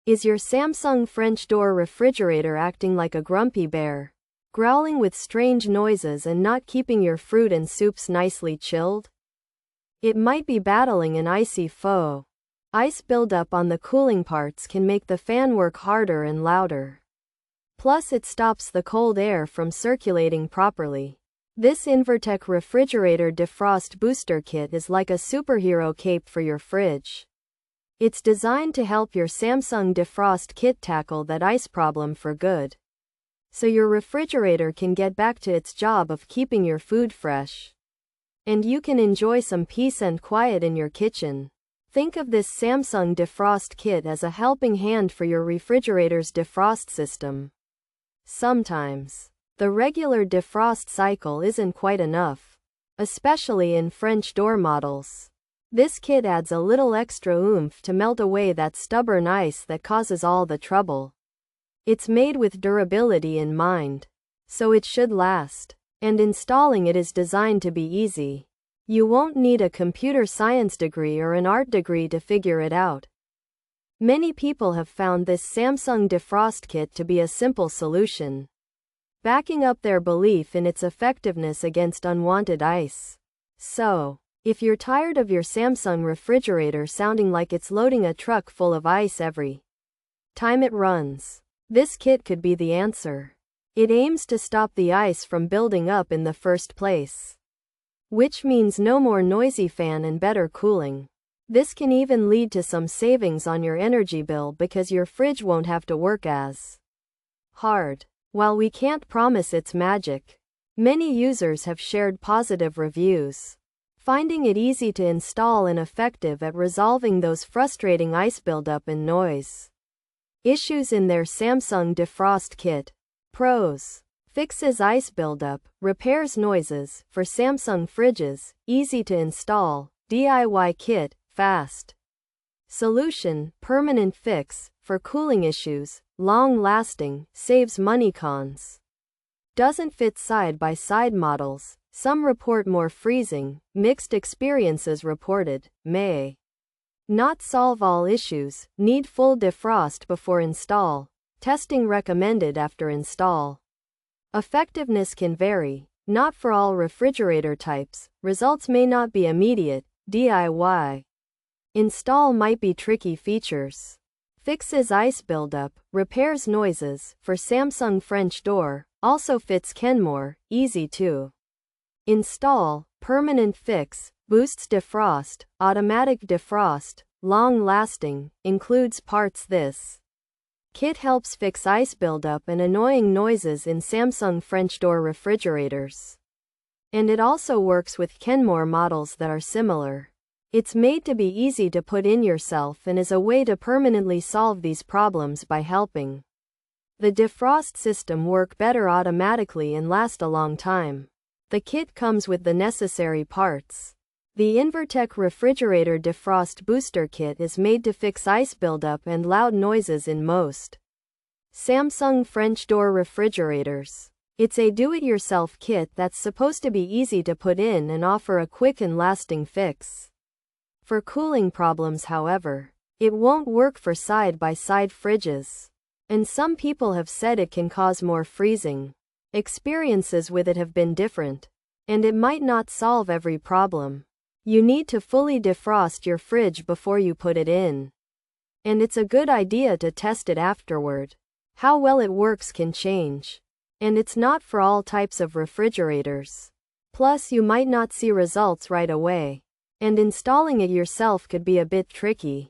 Is your Samsung French door refrigerator acting like a grumpy bear, growling with strange noises and not keeping your fruit and soups nicely chilled? It might be battling an icy foe. Ice buildup on the cooling parts can make the fan work harder and louder. Plus, it stops the cold air from circulating properly. This INVERTEC Refrigerator Defrost Booster Kit is like a superhero cape for your fridge. It's designed to help your Samsung Defrost Kit tackle that ice problem for good, so your refrigerator can get back to its job of keeping your food fresh, and you can enjoy some peace and quiet in your kitchen. Think of this Samsung Defrost Kit as a helping hand for your refrigerator's defrost system. Sometimes the regular defrost cycle isn't quite enough, especially in French door models. This kit adds a little extra oomph to melt away that stubborn ice that causes all the trouble. It's made with durability in mind, so it should last, and installing it is designed to be easy. You won't need a computer science degree or an art degree to figure it out. Many people have found this Samsung Defrost Kit to be a simple solution, backing up their belief in its effectiveness against unwanted ice. So, if you're tired of your Samsung refrigerator sounding like it's loading a truck full of ice every time it runs, this kit could be the answer. It aims to stop the ice from building up in the first place, which means no more noisy fan and better cooling. This can even lead to some savings on your energy bill because your fridge won't have to work as hard. While we can't promise its magic, many users have shared positive reviews, finding it easy to install and effective at resolving those frustrating ice buildup and noise issues in their Samsung Defrost Kit. Pros: fixes ice buildup, repairs noises. For Samsung fridges, easy to install, DIY kit, fast solution, permanent fix. For cooling issues, long-lasting, saves money. Cons: doesn't fit side-by-side models. Some report more freezing. Mixed experiences reported. May not solve all issues. Need full defrost before install. Testing recommended after install. Effectiveness can vary. Not for all refrigerator types. Results may not be immediate. DIY install might be tricky. Features: fixes ice buildup, repairs noises. For Samsung French door, also fits Kenmore, easy to install. Permanent fix, boosts defrost, automatic defrost, long-lasting, includes parts. This kit helps fix ice buildup and annoying noises in Samsung French door refrigerators, and it also works with Kenmore models that are similar. It's made to be easy to put in yourself and is a way to permanently solve these problems by helping the defrost system work better automatically and last a long time. The kit comes with the necessary parts. The INVERTEC Refrigerator Defrost Booster Kit is made to fix ice buildup and loud noises in most Samsung French door refrigerators. It's a do-it-yourself kit that's supposed to be easy to put in and offer a quick and lasting fix. For cooling problems, however, it won't work for side-by-side fridges, and some people have said it can cause more freezing. Experiences with it have been different, and it might not solve every problem. You need to fully defrost your fridge before you put it in, and it's a good idea to test it afterward. How well it works can change, and it's not for all types of refrigerators. Plus, you might not see results right away, and installing it yourself could be a bit tricky.